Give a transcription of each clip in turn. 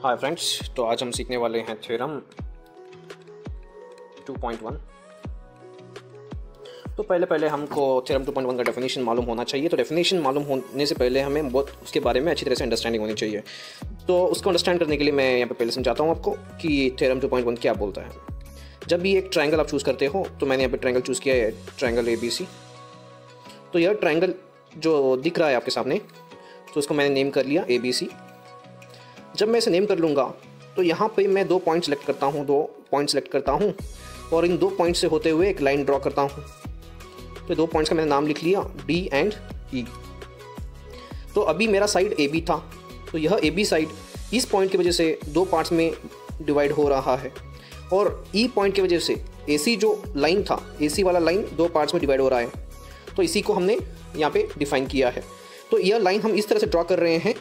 Hi friends, तो आज हम सीखने वाले हैं थ्योरम 2.1। तो पहले हमको थ्योरम 2.1 का डेफिनेशन मालूम होना चाहिए। तो डेफिनेशन मालूम होने से पहले हमें बहुत उसके बारे में अच्छी तरह से अंडरस्टैंडिंग होनी चाहिए। तो उसको अंडरस्टैंड करने के लिए मैं यहाँ पे पहले समझाता हूँ आपको कि थ्योरम 2.1 क्या बोलता है। जब भी एक ट्रायंगल आप चूज़ करते हो, तो मैंने यहाँ पे ट्रायंगल चूज़ किया है, ट्रायंगल ABC। तो यह ट्रायंगल जो दिख रहा है आपके सामने, तो उसको मैंने नेम कर लिया ABC। जब मैं इसे नेम कर लूँगा तो यहाँ पे मैं दो पॉइंट सेलेक्ट करता हूँ और इन दो पॉइंट से होते हुए एक लाइन ड्रॉ करता हूँ। तो दो पॉइंट्स का मैंने नाम लिख लिया D एंड E। तो अभी मेरा साइड AB था, तो यह AB साइड इस पॉइंट की वजह से दो पार्ट्स में डिवाइड हो रहा है और E पॉइंट की वजह से AC जो लाइन था, AC वाला लाइन दो पार्ट्स में डिवाइड हो रहा है। तो इसी को हमने यहाँ पे डिफाइन किया है। तो यह लाइन हम इस तरह से ड्रॉ कर रहे हैं,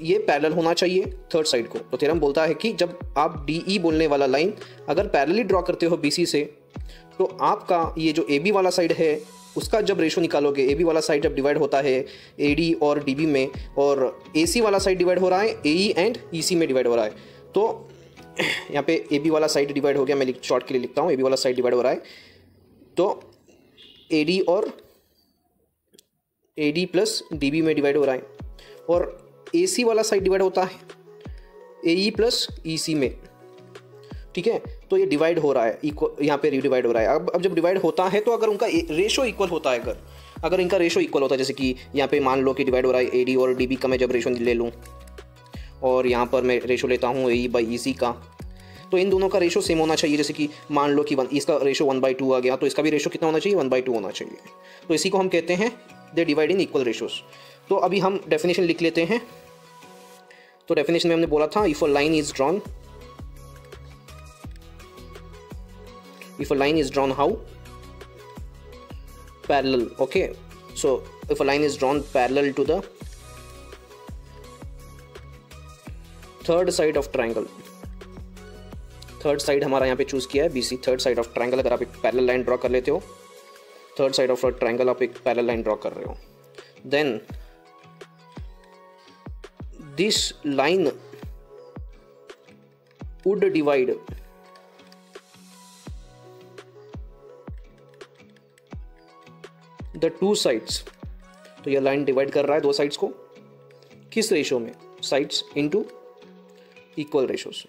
ये पैरेलल होना चाहिए थर्ड साइड को। तो थ्योरम बोलता है कि जब आप DE बोलने वाला लाइन अगर पैरेलली ड्रॉ करते हो BC से, तो आपका ये जो AB वाला साइड है उसका जब रेशो निकालोगे, AB वाला साइड जब डिवाइड होता है AD और DB में, और AC वाला साइड डिवाइड हो रहा है AE एंड EC में डिवाइड हो रहा है। तो यहाँ पे AB वाला साइड डिवाइड हो गया, मैं शॉर्ट के लिए लिखता हूँ, AB वाला साइड डिवाइड हो रहा है, तो AD और AD प्लस DB में डिवाइड हो रहा है, और AC वाला साइड डिवाइड होता है AE प्लस EC में। ठीक है, तो ये डिवाइड हो रहा है, यहाँ पे डिवाइड हो रहा है। अब जब डिवाइड होता है तो अगर उनका रेशो इक्वल होता है, अगर इनका रेशो इक्वल होता है, जैसे कि यहाँ पे मान लो कि डिवाइड हो रहा है AD और DB का मैं जब रेशो ले लूँ और यहाँ पर मैं रेशो लेता हूँ AE बाई EC का, तो इन दोनों का रेशो सेम होना चाहिए। जैसे कि मान लो कि इसका रेशो 1/2 आ गया, तो इसका भी रेशो कितना होना चाहिए, 1/2 होना चाहिए। तो इसी को हम कहते हैं they divide in equal ratios. तो अभी हम डेफिनेशन लिख लेते हैं। तो डेफिनेशन में हमने बोला था, if a line is drawn how, parallel. Okay, so if a line is drawn parallel to the third side of triangle. Third side हमारा यहाँ पे चूज किया है BC, third side of triangle. अगर आप एक पैरेलल लाइन ड्रॉ कर लेते हो, थर्ड साइड ऑफ ट्रायंगल आप एक पैरेलल लाइन ड्रॉ कर रहे हो, then this line would divide the two sides। तो यह लाइन डिवाइड कर रहा है दो साइड्स को, किस रेशो में, साइड्स इनटू इक्वल रेशोस।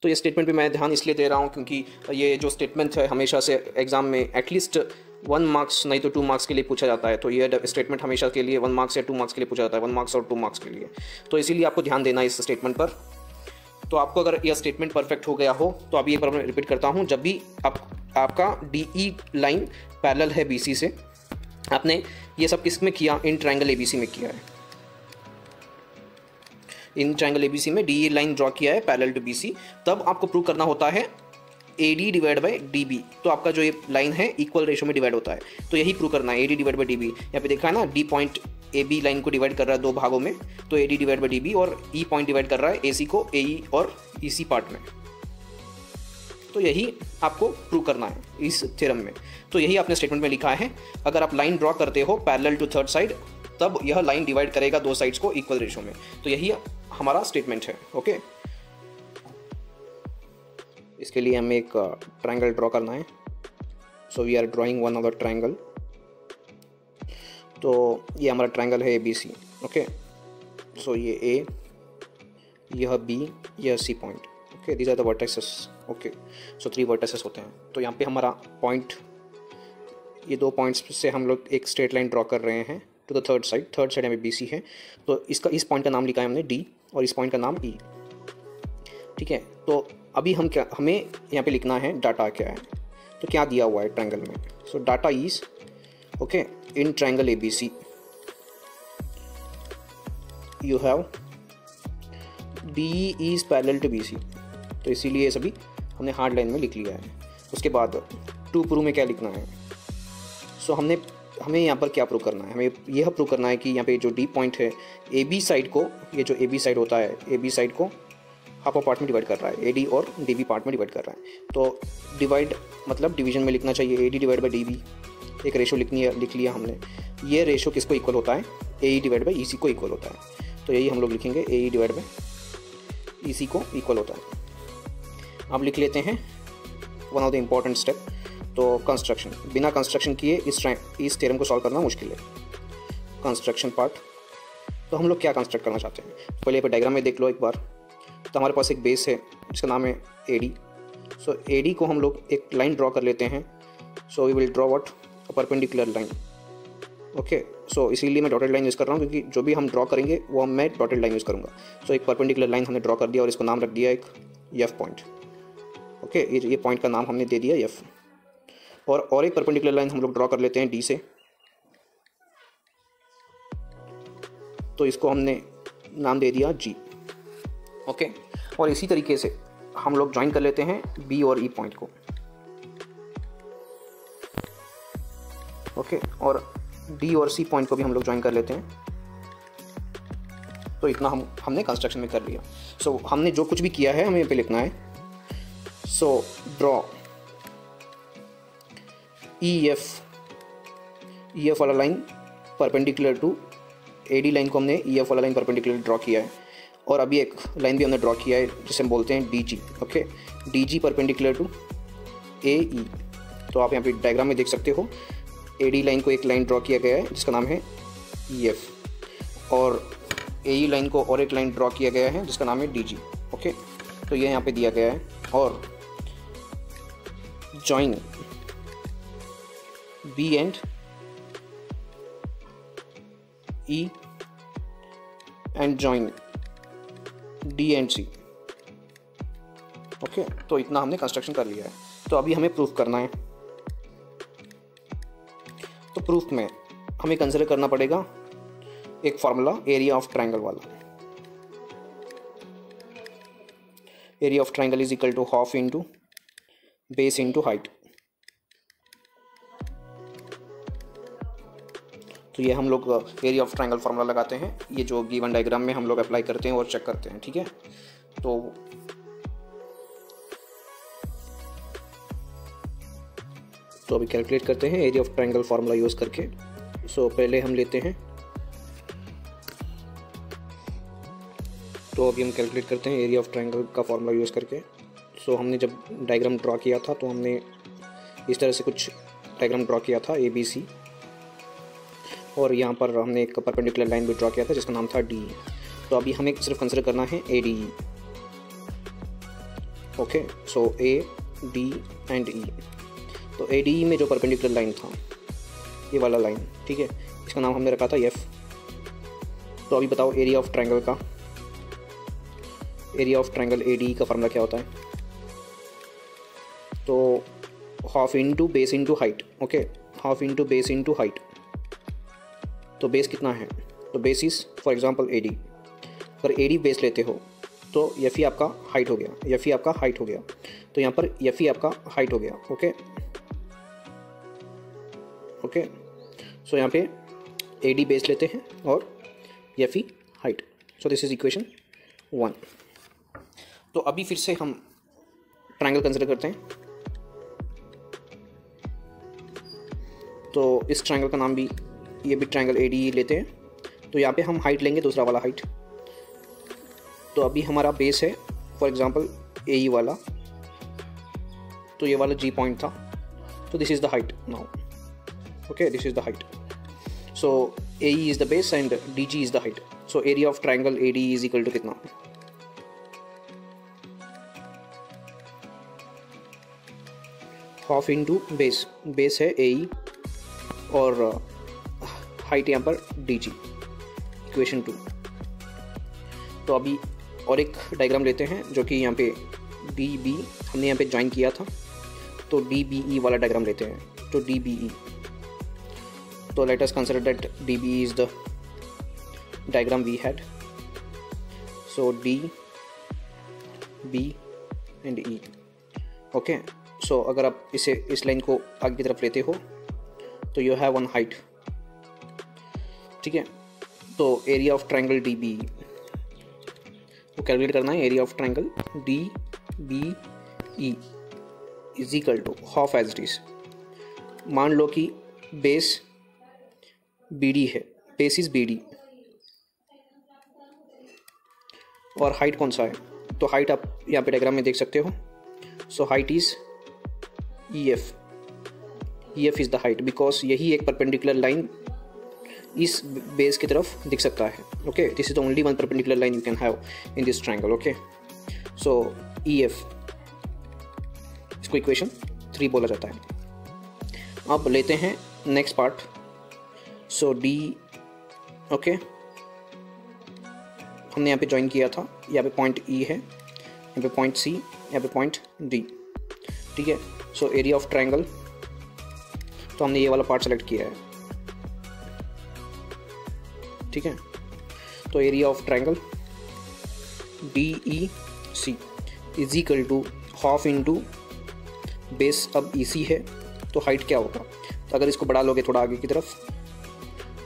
तो ये स्टेटमेंट पे मैं ध्यान इसलिए दे रहा हूँ क्योंकि ये जो स्टेटमेंट है हमेशा से एग्जाम में एटलीस्ट 1 मार्क्स नहीं तो 2 मार्क्स के लिए पूछा जाता है। तो ये स्टेटमेंट हमेशा के लिए 1 मार्क्स या 2 मार्क्स के लिए पूछा जाता है, 1 मार्क्स और 2 मार्क्स के लिए। तो इसीलिए आपको ध्यान देना है इस स्टेटमेंट पर। तो आपको अगर यह स्टेटमेंट परफेक्ट हो गया हो तो अभी एक बार मैं रिपीट करता हूँ। जब भी आपका DE लाइन पैरेलल है BC से, आपने ये सब किस में किया, इन ट्रायंगल ABC में किया है। इन ट्रायंगल ABC में DE लाइन ड्रॉ किया है पैरेलल टू BC, तब आपको प्रूव करना होता है AD डिवाइड बाई DB। तो आपका जो ये लाइन है इक्वल रेशो में डिवाइड होता है, तो यही प्रूव करना है, AD डिवाइड बाई DB। यहाँ पे देखा है ना, D पॉइंट AB लाइन को डिवाइड कर रहा है दो भागों में, तो AD डिवाइड बाई DB, और E पॉइंट डिवाइड कर रहा है AC को AE और EC पार्ट में। तो यही आपको प्रूव करना है इस थ्योरम में। तो यही आपने स्टेटमेंट में लिखा है, अगर आप लाइन ड्रॉ करते हो पैरेलल टू थर्ड साइड, तब यह लाइन डिवाइड करेगा दो साइड्स को इक्वल रेशो में। तो यही हमारा स्टेटमेंट है। ओके, इसके लिए हमें एक ट्रायंगल ड्रॉ करना है। So we are drawing one of the triangle. तो ये हमारा ट्रायंगल है ABC। ओके, सो ये A, यह B, यह C point. Okay, these are the vertices. Okay, so 3 vertices होते हैं। तो यहाँ पे हमारा पॉइंट, ये दो पॉइंट्स से हम लोग एक स्ट्रेट लाइन ड्रॉ कर रहे हैं to the third side. Third side हमें BC है, तो इस पॉइंट का नाम लिखा है हमने D और इस पॉइंट का नाम E। ठीक है, तो अभी हमें यहाँ पे लिखना है डाटा क्या है। तो क्या दिया हुआ है ट्रायंगल में। So data is, okay, in triangle ABC you have DE is parallel to BC। तो इसीलिए ये सभी हमने हार्ड लाइन में लिख लिया है। उसके बाद टू प्रूव में क्या लिखना है। सो हमें यहाँ पर क्या प्रूव करना है, हमें यह प्रूव करना है कि यहाँ पे जो D पॉइंट है AB साइड को, ये जो AB साइड होता है, AB साइड को हाफ पार्ट में डिवाइड कर रहा है, AD और DB पार्ट में डिवाइड कर रहा है। तो डिवाइड मतलब डिवीजन में लिखना चाहिए AD डिवाइड बाई DB। एक रेशो लिख लिया हमने। ये रेशो किसको इक्वल होता है, AE डिवाइड बाई EC को इक्वल होता है। तो यही हम लोग लिखेंगे, AE डिवाइड बाई EC को इक्वल होता है। अब लिख लेते हैं one of the important step, तो कंस्ट्रक्शन। बिना कंस्ट्रक्शन किए इस थ्योरम को सॉल्व करना मुश्किल है। कंस्ट्रक्शन पार्ट, तो हम लोग क्या कंस्ट्रक्ट करना चाहते हैं, पहले पे डायग्राम में देख लो एक बार। तो हमारे पास एक बेस है जिसका नाम है AD। सो AD को हम लोग एक लाइन ड्रॉ कर लेते हैं। So we will draw what, a perpendicular line. Okay, so इसीलिए मैं डॉटेड लाइन यूज़ कर रहा हूँ, क्योंकि जो भी हम ड्रॉ करेंगे वो मैं डॉटेड लाइन यूज़ करूँगा। सो एक परपेंडिकुलर लाइन हमने ड्रॉ कर दिया और इसको नाम रख दिया एक F पॉइंट। ओके, ये पॉइंट का नाम हमने दे दिया F। और एक परपेंडिकुलर लाइन हम लोग ड्रॉ कर लेते हैं D से। तो इसको हमने नाम दे दिया G। ओके, और इसी तरीके से हम लोग ज्वाइन कर लेते हैं B और E पॉइंट को। ओके, और D और C पॉइंट को भी हम लोग ज्वाइन कर लेते हैं। तो इतना हमने कंस्ट्रक्शन में कर लिया। सो हमने जो कुछ भी किया है हमें यहाँ पे लिखना है। सो ड्रॉ EF वाला line perpendicular to AD line को हमने EF वाला लाइन परपेंडिकुलर ड्रॉ किया है। और अभी एक लाइन भी हमने ड्रॉ किया है जिसे हम बोलते हैं DG। Okay, DG perpendicular to AE। तो आप यहाँ पे डायग्राम में देख सकते हो, AD लाइन को एक लाइन ड्रॉ किया गया है जिसका नाम है EF, और AE लाइन को और एक लाइन ड्रॉ किया गया है जिसका नाम है DG। ओके, तो ये यहाँ पे दिया गया है। और join B and E and join D and C। Okay, तो इतना हमने कंस्ट्रक्शन कर लिया है। तो अभी हमें प्रूफ करना है। तो प्रूफ में हमें कंसिडर करना पड़ेगा एक फार्मूला, एरिया ऑफ ट्रायंगल वाला। Area of triangle is equal to half into base into height. तो ये हम लोग एरिया ऑफ ट्रायंगल फार्मूला लगाते हैं, ये जो गिवन डायग्राम में हम लोग अप्लाई करते हैं और चेक करते हैं। ठीक है, तो अभी कैलकुलेट करते हैं area of triangle formula use करके। सो पहले हम लेते हैं, तो अभी हम कैलकुलेट करते हैं एरिया ऑफ ट्रायंगल का फार्मूला यूज़ करके। सो हमने जब डायग्राम ड्रॉ किया था तो हमने इस तरह से कुछ डायग्राम ड्रॉ किया था ABC, और यहाँ पर हमने एक परपेंडिकुलर लाइन भी ड्रॉ किया था जिसका नाम था DE। तो अभी हमें सिर्फ कंसिडर करना है ADE। Okay, so AD and E। तो ADE में जो परपेंडिकुलर लाइन था, ये वाला लाइन, ठीक है, इसका नाम हमने रखा था F। तो अभी बताओ एरिया ऑफ ट्रायंगल का, एरिया ऑफ ट्रायंगल ADE का फार्मूला क्या होता है? तो half into base into height. Okay, half into base into height. तो बेस कितना है? तो base is for example AD। अगर AD बेस लेते हो तो F ही आपका हाइट हो गया, F ही आपका हाइट हो गया। तो यहाँ पर F ही आपका हाइट हो गया। ओके ओके, सो यहाँ पे AD बेस लेते हैं और F he height. So this is equation 1। तो अभी फिर से हम ट्रायंगल कंसिडर करते हैं। तो इस ट्रायंगल का नाम भी, ये भी ट्रायंगल ADE लेते हैं। तो यहाँ पे हम हाइट लेंगे, दूसरा वाला हाइट। तो अभी हमारा बेस है फॉर एग्जांपल AE वाला, तो ये वाला G पॉइंट था। तो this is the height now. Okay, this is the height. So AE is the base and DG is the height. So area of triangle ADE is equal to कितना? Half into base, base है AE और height यहाँ पर DG, equation 2। तो अभी और एक diagram लेते हैं जो कि यहाँ पे DB हमने यहाँ पे ज्वाइन किया था। तो DBE वाला डायग्राम लेते हैं। तो DBE, तो let us consider that DBE is the diagram we had. So D, B and E। Okay, so अगर आप इस लाइन को आगे की तरफ लेते हो तो यू हैव वन हाइट। ठीक है, तो एरिया ऑफ ट्रायंगल DBE तो कैलकुलेट करना है। Area of triangle DBE is equal to half as it is. मान लो कि बेस BD है, बेस इज BD और हाइट कौन सा है, तो हाइट आप यहाँ पे डायग्राम में देख सकते हो। So height is EF, EF is the height because यही एक परपेंडिकुलर लाइन इस बेस की तरफ दिख सकता है। Okay, this is the only one perpendicular line you can have in this triangle. Okay, so EF, इसको इक्वेशन 3 बोला जाता है। अब लेते हैं नेक्स्ट पार्ट। सो D, ओके, हमने यहाँ पे ज्वाइन किया था, यहाँ पे पॉइंट E है, यहाँ पे पॉइंट C, यहाँ पे पॉइंट D, ठीक है। सो एरिया ऑफ ट्रायंगल, तो हमने ये वाला पार्ट सेलेक्ट किया है, ठीक है। तो area of triangle DEC is equal to half into base. अब EC है तो हाइट क्या होगा, तो अगर इसको बढ़ा लोगे थोड़ा आगे की तरफ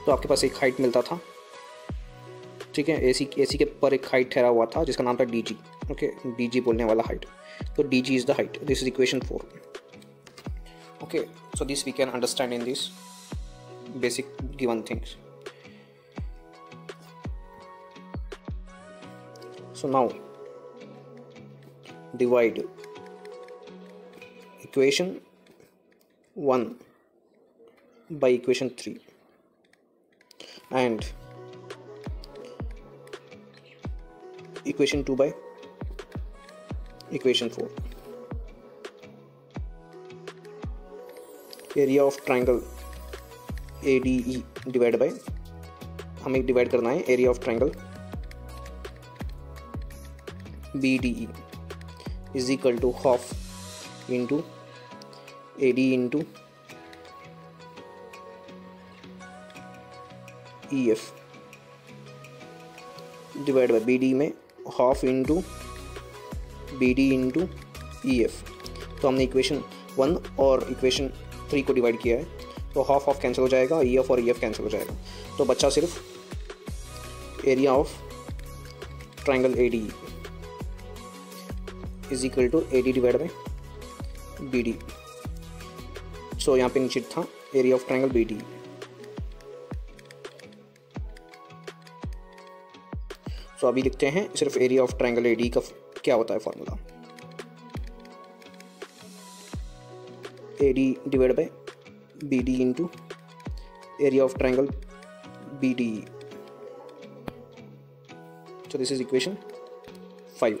तो आपके पास एक हाइट मिलता था, ठीक है। AC के पर एक हाइट ठहरा हुआ था जिसका नाम था DG। ओके, DG बोलने वाला हाइट, तो DG is the height. This is equation 4। Okay, so this we can understand in this basic given things. So now divide equation 1 by equation 3 and equation 2 by equation 4. Area of triangle ADE divided by, हमें divide करना है area of triangle BDE is equal to half into AD into EF divided by BD में half into BD into EF। तो हमने equation 1 और equation 3 को divide किया है, तो हाफ ऑफ कैंसिल हो जाएगा, EF और EF कैंसिल हो जाएगा, तो बच्चा सिर्फ area of triangle ADE is equal to AD divide by BD। So यहाँ पे नीचे था एरिया ऑफ ट्रायंगल BD। सो अभी लिखते हैं सिर्फ एरिया ऑफ ट्रायंगल AD का क्या होता है formula, AD divide by BD into area of triangle BDE। So this is equation 5।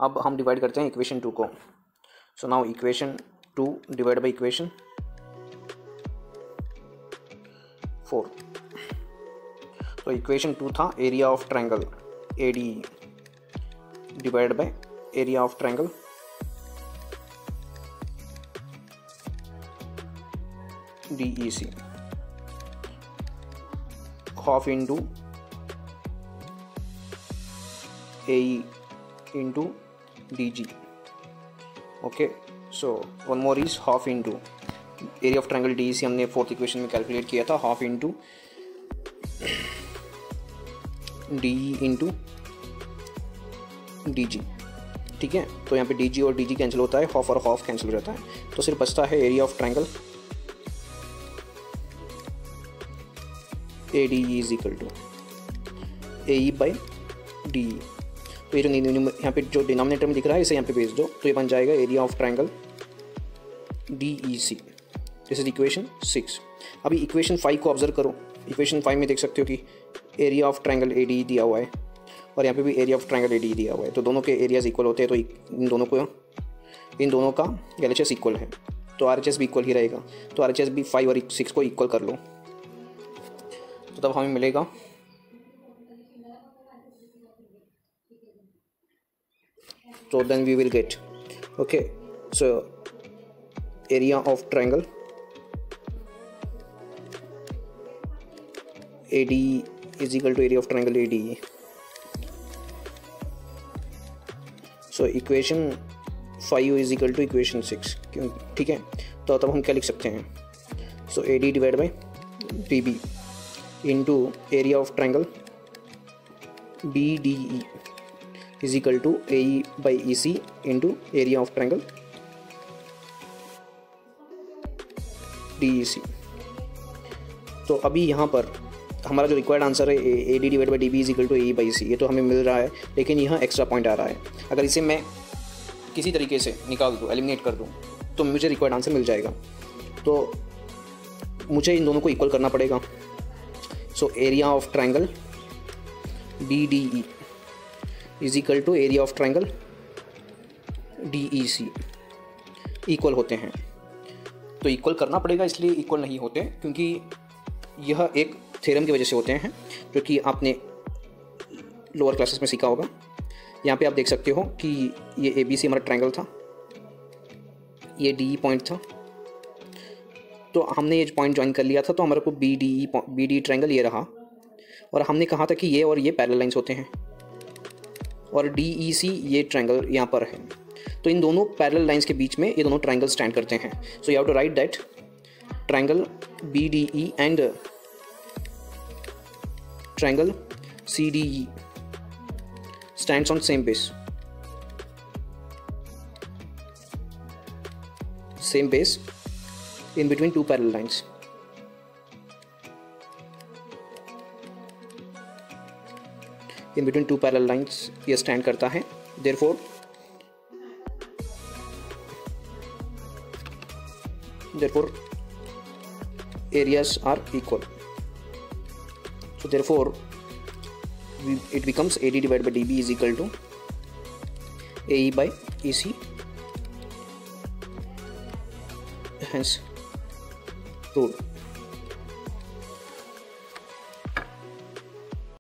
अब हम डिवाइड करते हैं इक्वेशन 2 को। So now equation 2 divide by equation 4। तो इक्वेशन 2 था area of triangle ADE divide by area of triangle DEC, half into AE into DG। Okay, so one more is half into area of triangle DEC हमने 4th equation में calculate किया था, half into DE into DG, ठीक है। तो यहाँ पे DG और DG कैंसिल होता है, हाफ और हाफ कैंसिल हो जाता है, तो सिर्फ बचता है area of triangle ADE is equal to AE by DE। तो ये जो यहाँ पे जो डिनोमिनेटर में दिख रहा है इसे यहाँ पे भेज दो, तो ये बन जाएगा area of triangle DEC। This is equation 6। अभी इक्वेशन 5 को ऑब्जर्व करो। इक्वेशन 5 में देख सकते हो कि एरिया ऑफ ट्रायंगल ADE दिया हुआ है और यहाँ पे भी एरिया ऑफ ट्रायंगल ADE दिया हुआ है, तो दोनों के एरियाज इक्वल होते हैं, तो इन दोनों का LHS इक्वल है, तो RHS भी इक्वल ही रहेगा। तो RHS भी 5 और 6 को इक्वल कर लो, तो तब हमें मिलेगा so then we will get, okay, so area of triangle ADE is equal to area of triangle ADE। so equation 5 is equal to equation 6, ठीक है। तो तब हम क्या लिख सकते हैं, so AD divide by BB into area of triangle BDE is equal to AE by EC into area of triangle DEC। तो अभी यहाँ पर हमारा जो रिक्वायर्ड आंसर है A D divide by D B is equal to A by C, ये तो हमें मिल रहा है, लेकिन यहाँ एक्स्ट्रा पॉइंट आ रहा है। अगर इसे मैं किसी तरीके से निकाल दूँ, एलिमिनेट कर दूँ, तो मुझे रिक्वायर्ड आंसर मिल जाएगा। तो मुझे इन दोनों को इक्वल करना पड़ेगा। So area of triangle D D E is equal to area of triangle D E C equal होते हैं। तो इक्वल करना पड़ेगा, इसलिए इक्वल नहीं होते क्योंकि यह एक थ्योरम की वजह से होते हैं, जो कि आपने लोअर क्लासेस में सीखा होगा। यहाँ पे आप देख सकते हो कि ये ए बी सी हमारा ट्रायंगल था, ये डी पॉइंट था, तो हमने ये पॉइंट ज्वाइन कर लिया था, तो हमारे को बी डी ट्रायंगल ये रहा। और हमने कहा था कि ये और ये पैरेलल लाइंस होते हैं, और डी ई सी ये ट्रायंगल यहाँ पर है। तो इन दोनों पैरेलल लाइंस के बीच में ये दोनों ट्रायंगल स्टैंड करते हैं। So you have to write that triangle B D E and triangle C D E stands on same base in between two parallel lines. In between two parallel lines ये stand करता है, therefore areas are equal. So therefore it becomes AD divided by DB is equal to AE by EC. Hence proved.